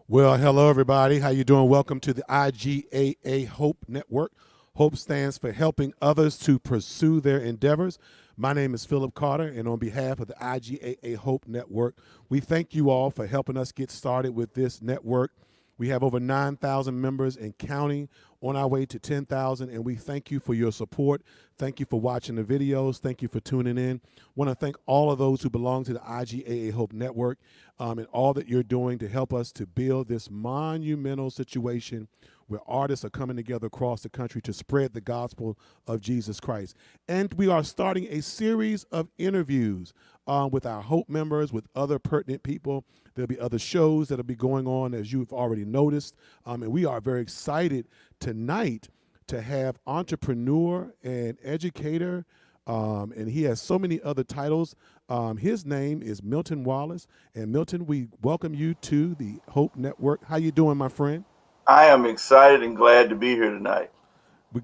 Well, hello everybody. How you doing? Welcome to the IGAA Hope Network. Hope stands for helping others to pursue their endeavors. My name is Philip Carter, and on behalf of the IGAA Hope Network, we thank you all for helping us get started with this network. We have over 9,000 members and counting, on our way to 10,000, and we thank you for your support. Thank you for watching the videos. Thank you for tuning in. Want to thank all of those who belong to the IGAA Hope Network and all that you're doing to help us to build this monumental situation where artists are coming together across the country to spread the gospel of Jesus Christ. And we are starting a series of interviews with our Hope members, with other pertinent people. There'll be other shows that'll be going on, as you've already noticed. And we are very excited tonight to have entrepreneur and educator, and he has so many other titles. His name is Milton Wallace. And Milton, we welcome you to the Hope Network. How you doing, my friend? I am excited and glad to be here tonight.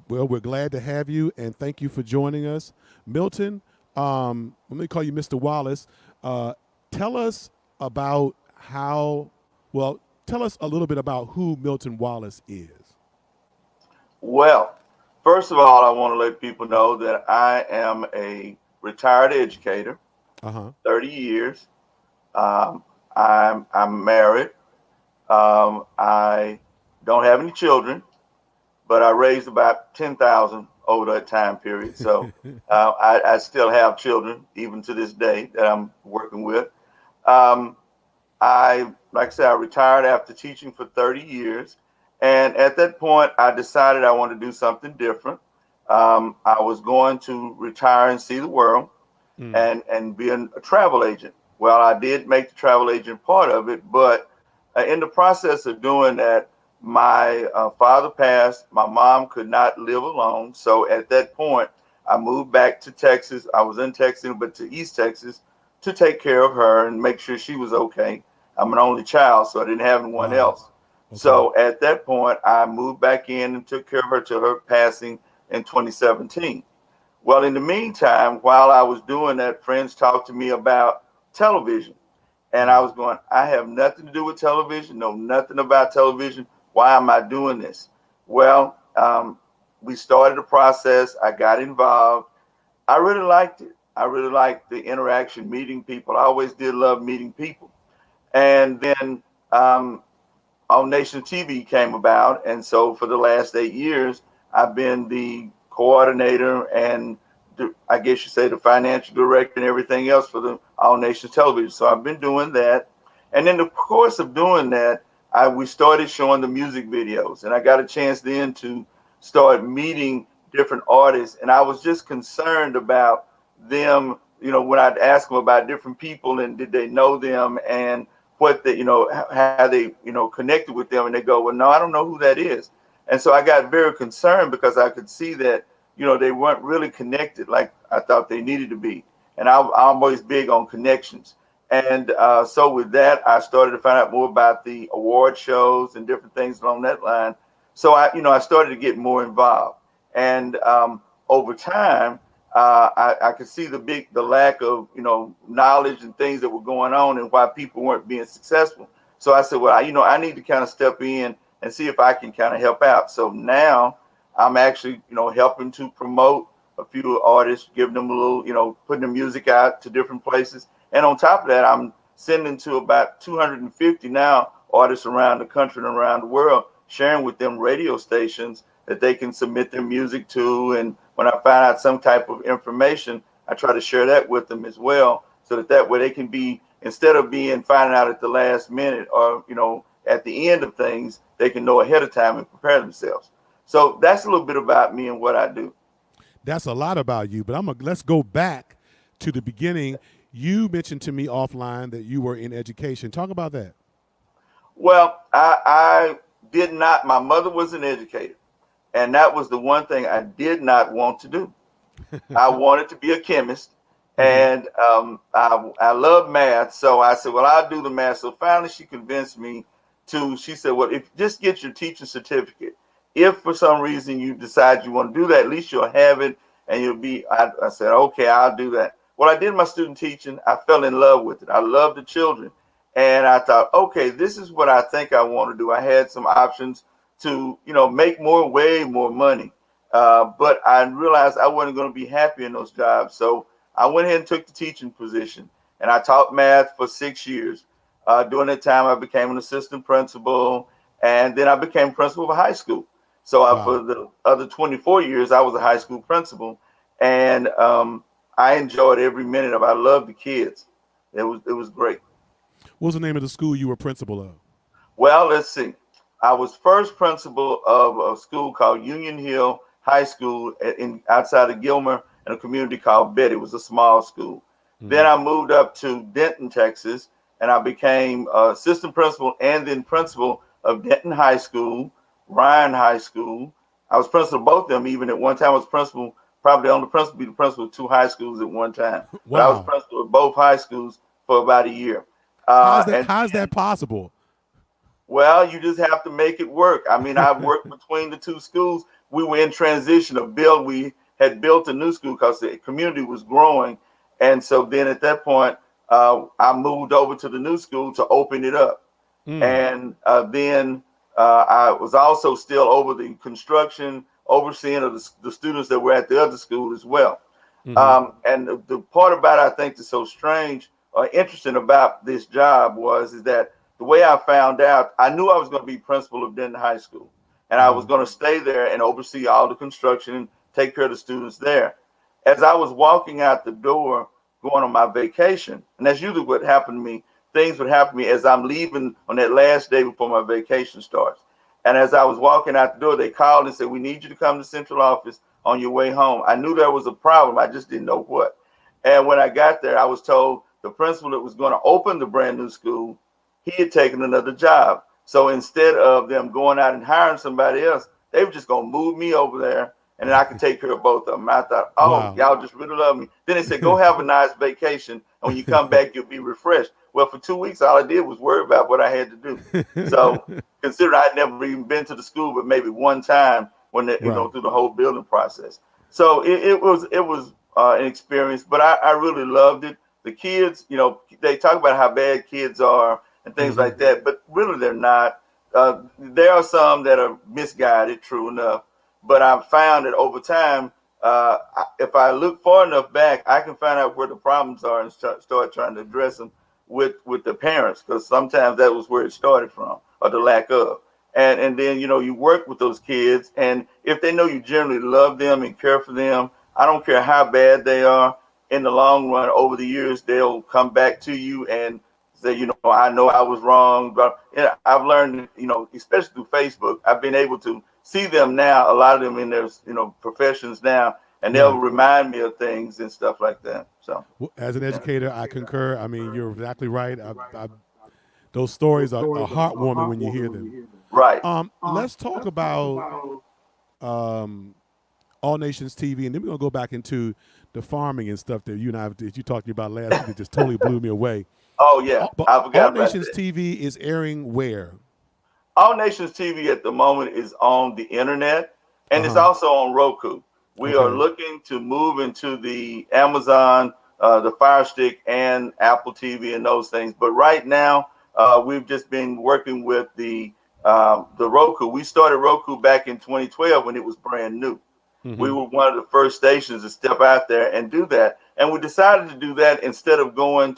We're glad to have you, and thank you for joining us. Milton, let me call you Mr. Wallace. Tell us about tell us a little bit about who Milton Wallace is. Well, first of all, I want to let people know that I am a retired educator, Uh-huh. 30 years. I'm married. I don't have any children, but I raised about 10,000 over that time period. So I still have children, even to this day, that I'm working with. Um, like I said, I retired after teaching for 30 years. And at that point, I decided I wanted to do something different. I was going to retire and see the world Mm. and be a travel agent. Well, I did make the travel agent part of it, but in the process of doing that, my father passed. My mom could not live alone. So at that point, I moved back to Texas. I was in Texas, but to East Texas to take care of her and make sure she was okay. I'm an only child, so I didn't have anyone Wow. else. Okay. So at that point, I moved back in and took care of her till her passing in 2017. Well, in the meantime, while I was doing that, friends talked to me about television. And I Mm. was going, I have nothing to do with television, know nothing about television. Why am I doing this? Well, we started the process. I got involved. I really liked it. I really liked the interaction, meeting people. I always did love meeting people. And then All Nation TV came about. And so for the last 8 years, I've been the coordinator and I guess you say the financial director and everything else for the All Nations Television. So I've been doing that. And in the course of doing that, we started showing the music videos. And I got a chance then to start meeting different artists. And I was just concerned about them, when I'd ask them about different people and did they know them and what they, how they, connected with them. And they go, well, no, I don't know who that is. And so I got very concerned because I could see that, they weren't really connected like I thought they needed to be. And I'm always big on connections. And so with that, I started to find out more about the award shows and different things along that line. So I started to get more involved. And over time, I could see the lack of, knowledge and things that were going on and why people weren't being successful. So I said, well, I need to kind of step in and see if I can kind of help out. So now I'm actually, helping to promote a few artists, giving them a little, putting the music out to different places. And on top of that, I'm sending to about 250 now artists around the country and around the world, sharing with them radio stations that they can submit their music to. And when I find out some type of information, I try to share that with them as well, so that way they can be, instead of finding out at the last minute or, at the end of things, they can know ahead of time and prepare themselves. So that's a little bit about me and what I do. That's a lot about you, but let's go back to the beginning. You mentioned to me offline that you were in education. Talk about that. Well, I did not. My mother was an educator, and that was the one thing I did not want to do. I wanted to be a chemist, Hmm. and I love math. So I said, well, I'll do the math. So finally, she convinced me to. She said, well, if just get your teaching certificate. If for some reason you decide you want to do that, at least you'll have it, and you'll be. I said, okay, I'll do that. Well, I did my student teaching. I fell in love with it. I love the children, And I thought, okay, this is what I think I want to do. I had some options to, make way more money. But I realized I wasn't going to be happy in those jobs. So I went ahead and took the teaching position. And I taught math for 6 years. During that time, I became an assistant principal. And then I became principal of a high school. So for Wow. the other 24 years, I was a high school principal. And I enjoyed every minute of it. I loved the kids. It was great. What was the name of the school you were principal of? Well, let's see. I was first principal of a school called Union Hill High School in outside of Gilmer in a community called Betty. It was a small school. Then Hmm. I moved up to Denton, Texas, and I became assistant principal and then principal of Denton High School, Ryan High School. I was principal of both of them. Even at one time, I was principal, probably on the principal, be the principal of two high schools at one time. But I was Wow. principal of both high schools for about a year. How's that? And How's that possible? well, you just have to make it work. I mean, I worked between the two schools. We were in transition of build. We had built a new school because the community was growing. And so then at that point, I moved over to the new school to open it up. Mm. And then I was also still over the construction, overseeing of the students that were at the other school as well. Hmm. And the part about it I think that's so strange or interesting about this job is that the way I found out, I knew I was going to be principal of Denton High School, and I was Hmm. going to stay there and oversee all the construction and take care of the students there. As I was walking out the door, going on my vacation, and that's usually what happened to me. Things would happen to me as I'm leaving on that last day before my vacation starts. And as I was walking out the door, they called and said, "We need you to come to central office on your way home." I knew there was a problem. I just didn't know what. And when I got there, I was told the principal that was going to open the brand new school, he had taken another job. So instead of them going out and hiring somebody else, they were just going to move me over there and then I could take care of both of them. And I thought, oh, Wow. y'all just really love me. Then they said, go have a nice vacation. And when you come back, you'll be refreshed. Well, for 2 weeks, all I did was worry about what I had to do. So considering I'd never even been to the school, but maybe one time when Right. through the whole building process. So it was an experience, but I really loved it. The kids, they talk about how bad kids are and things Hmm. like that, but really they're not. There are some that are misguided, true enough, but I've found that over time, if I look far enough back, I can find out where the problems are and start trying to address them with the parents, because sometimes that was where it started from, or the lack of. And then you work with those kids, and if they know you generally love them and care for them, I don't care how bad they are. In the long run, over the years, they'll come back to you and say, I know I was wrong, but I've learned, especially through Facebook, I've been able to see them now, a lot of them in their, professions now, and they'll Right. remind me of things and stuff like that. So, Well, as an yeah. educator, I concur. I mean, you're exactly right. Those stories are heartwarming when you hear them. Right. Let's talk about um, All Nations TV, and then we're gonna go back into the farming and stuff that you and I that you talked about last week that just totally blew me away. Oh, But, yeah. but I All forgot about Nations that. TV is airing where? All Nations TV at the moment is on the internet Uh and it's huh. also on Roku. We are Okay. looking to move into the Amazon, the Fire Stick, and Apple TV and those things. But right now, we've just been working with the Roku. We started Roku back in 2012 when it was brand new. We Mm-hmm. were one of the first stations to step out there and do that. And we decided to do that instead of going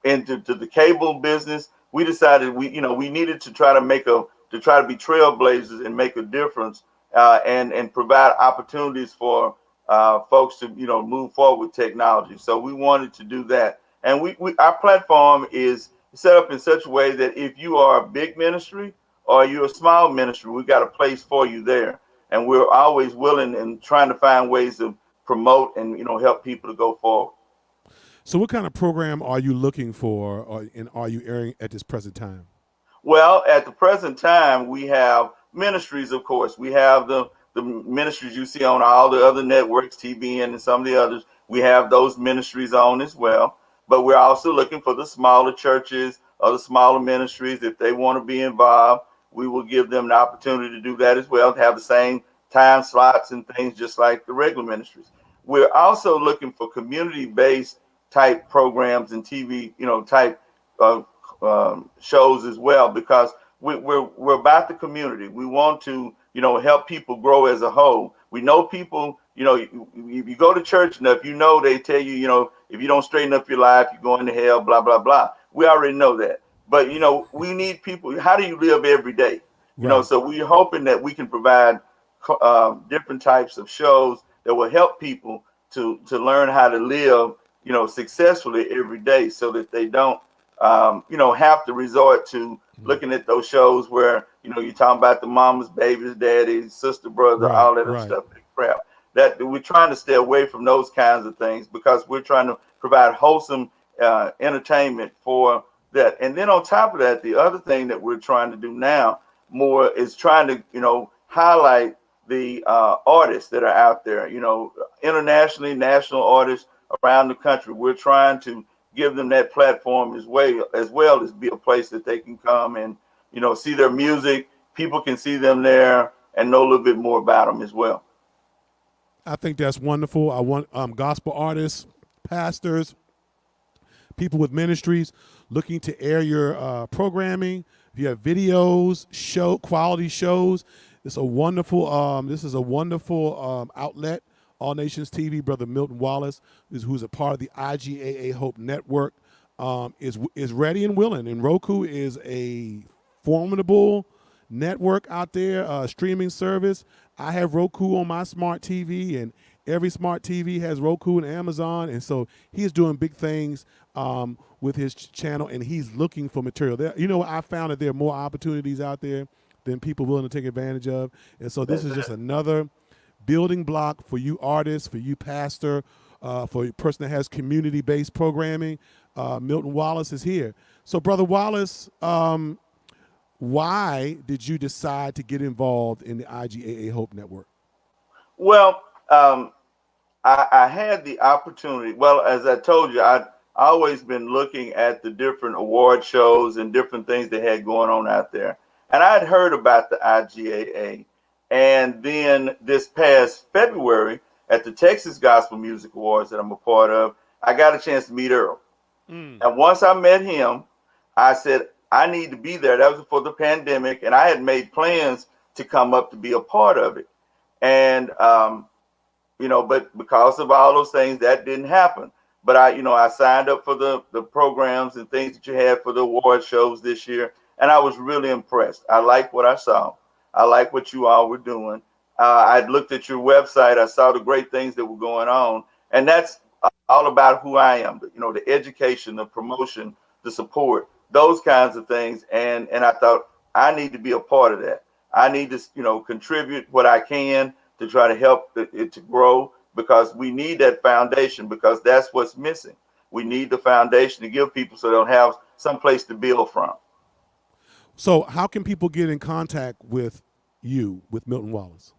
into the cable business. We decided we needed to try to be trailblazers and make a difference, and provide opportunities for folks to move forward with technology. So we wanted to do that, and we our platform is set up in such a way that if you are a big ministry or you're a small ministry, we got a place for you there, and we're always willing and trying to find ways to promote and help people to go forward. So, what kind of program are you looking for, and are you airing at this present time? Well, at the present time, we have ministries, of course. We have the ministries you see on all the other networks, TBN and some of the others. We have those ministries on as well. But we're also looking for the smaller churches or the smaller ministries. If they want to be involved, we will give them the opportunity to do that as well, to have the same time slots and things just like the regular ministries. We're also looking for community-based type programs and TV, type shows as well, because we're about the community. We want to, help people grow as a whole. We know people, you go to church enough, they tell you, if you don't straighten up your life, you're going to hell, blah, blah, blah. We already know that. But, we need people. How do you live every day? Right. So we're hoping that we can provide different types of shows that will help people to learn how to live, successfully every day, so that they don't, have to resort to looking at those shows where, you're talking about the mamas, babies, daddies, sister, brother, Right, all that other right. stuff, crap. That we're trying to stay away from those kinds of things, because we're trying to provide wholesome entertainment for that. And then on top of that, the other thing that we're trying to do now more is trying to, highlight the artists that are out there, internationally, national artists around the country. We're trying to give them that platform as well as be a place that they can come and, see their music. People can see them there and know a little bit more about them as well. I think that's wonderful. I want gospel artists, pastors, people with ministries looking to air your programming. If you have videos, quality shows, it's a wonderful. This is a wonderful outlet. All Nations TV, Brother Milton Wallace, who's a part of the IGAA Hope Network, is ready and willing. And Roku is a formidable network out there, streaming service. I have Roku on my smart TV, and every smart TV has Roku and Amazon. And so he's doing big things with his channel, and he's looking for material. I found that there are more opportunities out there than people willing to take advantage of. And so this is just another building block for you artists, for you pastor, for a person that has community-based programming. Milton Wallace is here. So, Brother Wallace, why did you decide to get involved in the IGAA Hope Network? Well, I had the opportunity. Well, as I told you, I've always been looking at the different award shows and different things they had going on out there. And I had heard about the IGAA. And then this past February at the Texas Gospel Music Awards that I'm a part of, I got a chance to meet Earl. And once I met him, I said, I need to be there. That was before the pandemic. And I had made plans to come up to be a part of it. And, but because of all those things, that didn't happen. But I signed up for the programs and things that you had for the award shows this year. And I was really impressed. I liked what I saw. I like what you all were doing. I looked at your website. I saw the great things that were going on. And that's all about who I am, the education, the promotion, the support, those kinds of things. And I thought I need to be a part of that. I need to, contribute what I can to try to help it to grow, because we need that foundation, because that's what's missing. We need the foundation to give people so they'll have some place to build from. So how can people get in contact with you, with Milton Wallace?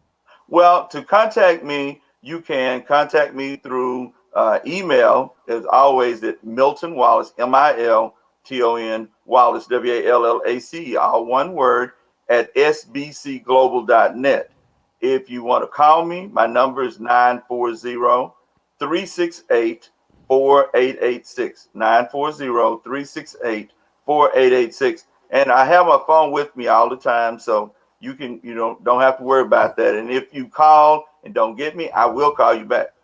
Well, to contact me, you can contact me through email, as always, at Milton Wallace, MILTON Wallace, WALLACE, all one word, at sbcglobal.net. If you want to call me, my number is 940-368-4886, 940-368-4886. And I have my phone with me all the time, so you can, don't have to worry about that. And if you call and don't get me, I will call you back.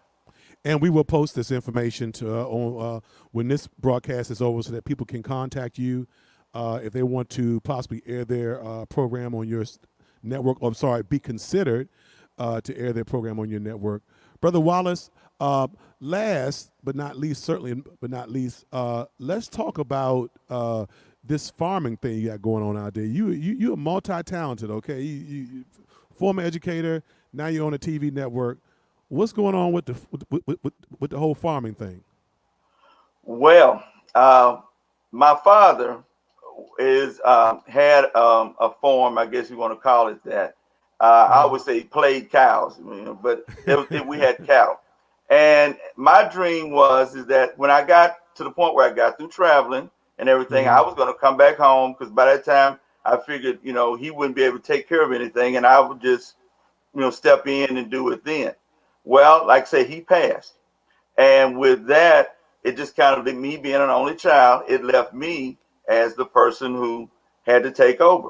And we will post this information to when this broadcast is over, so that people can contact you if they want to possibly air their program on your network. Or, I'm sorry, be considered to air their program on your network. Brother Wallace, last but not least, let's talk about this farming thing you got going on out there. You're multi-talented, okay? You former educator, now you're on a TV network. What's going on with the whole farming thing? Well, my father had a farm, I guess you want to call it that. I would say he played cows, but we had cattle. And my dream is that when I got to the point where I got through traveling and everything, I was going to come back home, because by that time I figured, he wouldn't be able to take care of anything, and I would just, step in and do it then. Well, like I say, he passed. And with that, it just kind of, me being an only child, it left me as the person who had to take over.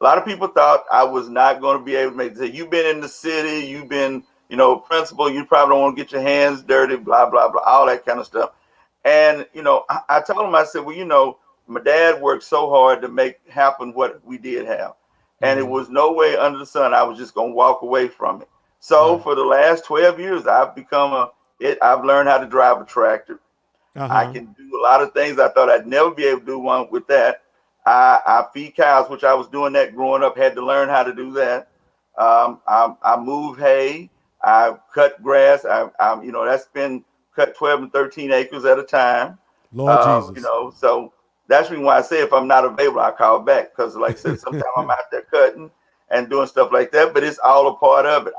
A lot of people thought I was not going to be able to make it. You've been in the city, you've been, principal, you probably don't want to get your hands dirty, blah, blah, blah, all that kind of stuff. And, I told him, I said, well, my dad worked so hard to make happen what we did have. And it was no way under the sun I was just going to walk away from it. So for the last 12 years, I've I've learned how to drive a tractor. I can do a lot of things I thought I'd never be able to do one with that. I feed cows, which I was doing that growing up, had to learn how to do that. I move hay. I cut grass. That's been cut 12 and 13 acres at a time. Lord Jesus. So that's the reason why I say if I'm not available, I call back. Because like I said, sometimes I'm out there cutting and doing stuff like that, but it's all a part of it.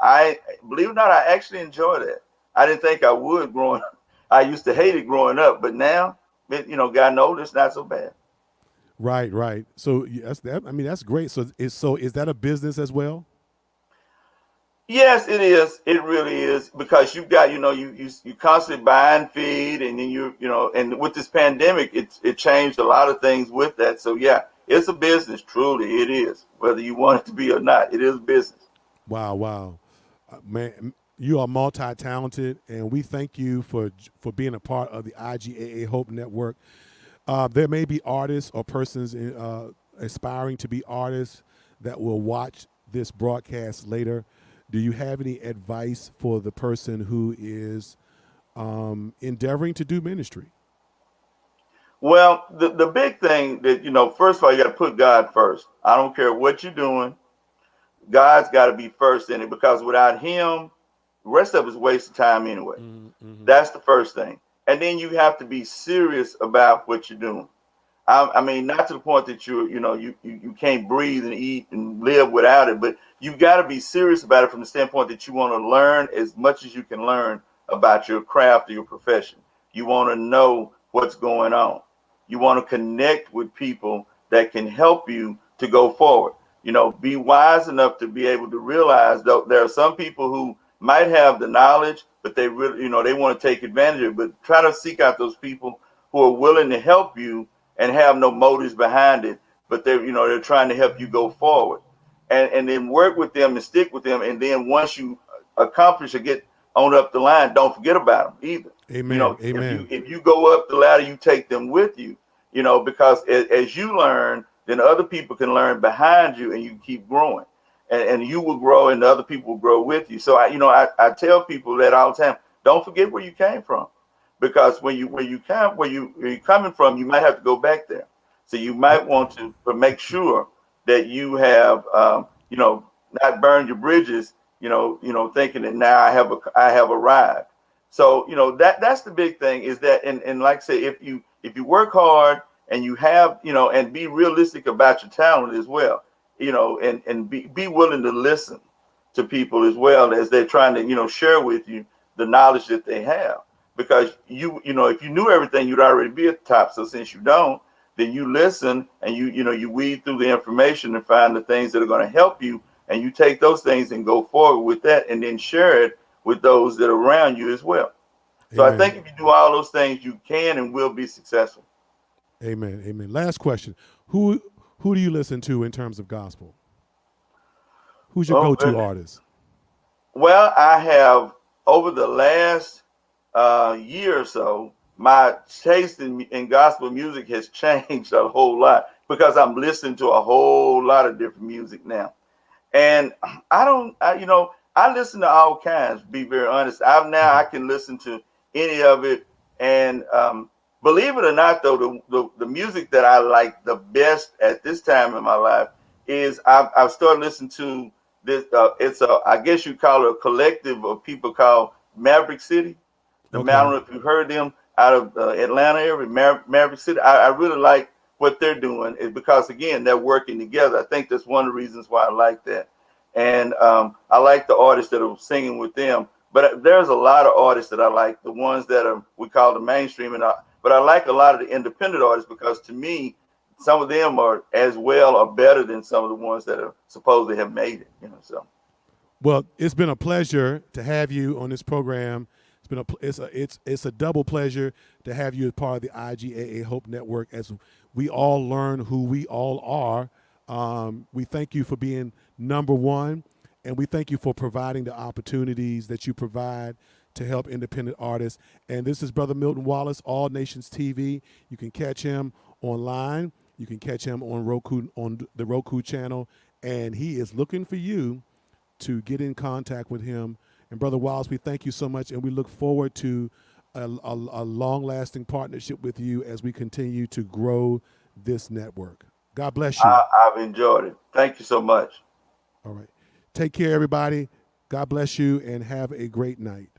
Believe it or not, I actually enjoy that. I didn't think I would growing up. I used to hate it growing up, but now, God knows it's not so bad. Right. So that's great. So is that a business as well? Yes, it is. It really is, because you've got, you constantly buying feed, and then and with this pandemic, it changed a lot of things with that. So yeah, it's a business. Truly, it is. Whether you want it to be or not, it is business. Wow. Man, you are multi-talented, and we thank you for being a part of the IGAA Hope Network. There may be artists or persons aspiring to be artists that will watch this broadcast later. Do you have any advice for the person who is endeavoring to do ministry? Well, the big thing that, first of all, you got to put God first. I don't care what you're doing. God's got to be first in it, because without him, the rest of it is waste of time anyway. That's the first thing. And then you have to be serious about what you're doing. I mean, not to the point that you can't breathe and eat and live without it, but you've got to be serious about it from the standpoint that you want to learn as much as you can learn about your craft or your profession. You want to know what's going on. You want to connect with people that can help you to go forward. Be wise enough to be able to realize that there are some people who might have the knowledge, but they really, they want to take advantage of it. But try to seek out those people who are willing to help you and have no motives behind it, but they're trying to help you go forward, and then work with them and stick with them. And then once you accomplish or get on up the line, don't forget about them either. Amen. Amen. If you go up the ladder, you take them with you, because as you learn, then other people can learn behind you, and you keep growing, and you will grow, and the other people will grow with you. So I tell people that all the time. Don't forget where you came from. Because where you're coming from, you might have to go back there. So you might want to make sure that you have, not burned your bridges, thinking that now I have arrived. So, that's the big thing, is that, and like I say, if you work hard and you have, and be realistic about your talent as well, and be willing to listen to people as well as they're trying to, share with you the knowledge that they have. Because if you knew everything, you'd already be at the top. So since you don't, then you listen, and you weed through the information and find the things that are going to help you, and you take those things and go forward with that, and then share it with those that are around you as well. So I think if you do all those things, you can and will be successful. Amen. Last question: Who do you listen to in terms of gospel? Who's your go-to artist? Well, I have, over the last year or so, my taste in gospel music has changed a whole lot, because I'm listening to a whole lot of different music now. And I listen to all kinds, to be very honest. I can listen to any of it. And believe it or not, though, the music that I like the best at this time in my life is I've started listening to this. I guess you call it a collective of people called Maverick City. I don't know if you've heard them, out of Atlanta area, Maverick City. I really like what they're doing, is because, again, they're working together. I think that's one of the reasons why I like that. And I like the artists that are singing with them. But there's a lot of artists that I like, the ones that we call the mainstream. But I like a lot of the independent artists, because to me, some of them are as well or better than some of the ones that are supposedly have made it. So. Well, it's been a pleasure to have you on this program. It's It's a double pleasure to have you as part of the IGAA Hope Network as we all learn who we all are. We thank you for being number one, and we thank you for providing the opportunities that you provide to help independent artists. And this is Brother Milton Wallace, All Nations TV. You can catch him online. You can catch him on Roku, on the Roku channel, and he is looking for you to get in contact with him. And Brother Wallace, we thank you so much, and we look forward to a long-lasting partnership with you as we continue to grow this network. God bless you. I've enjoyed it. Thank you so much. All right. Take care, everybody. God bless you, and have a great night.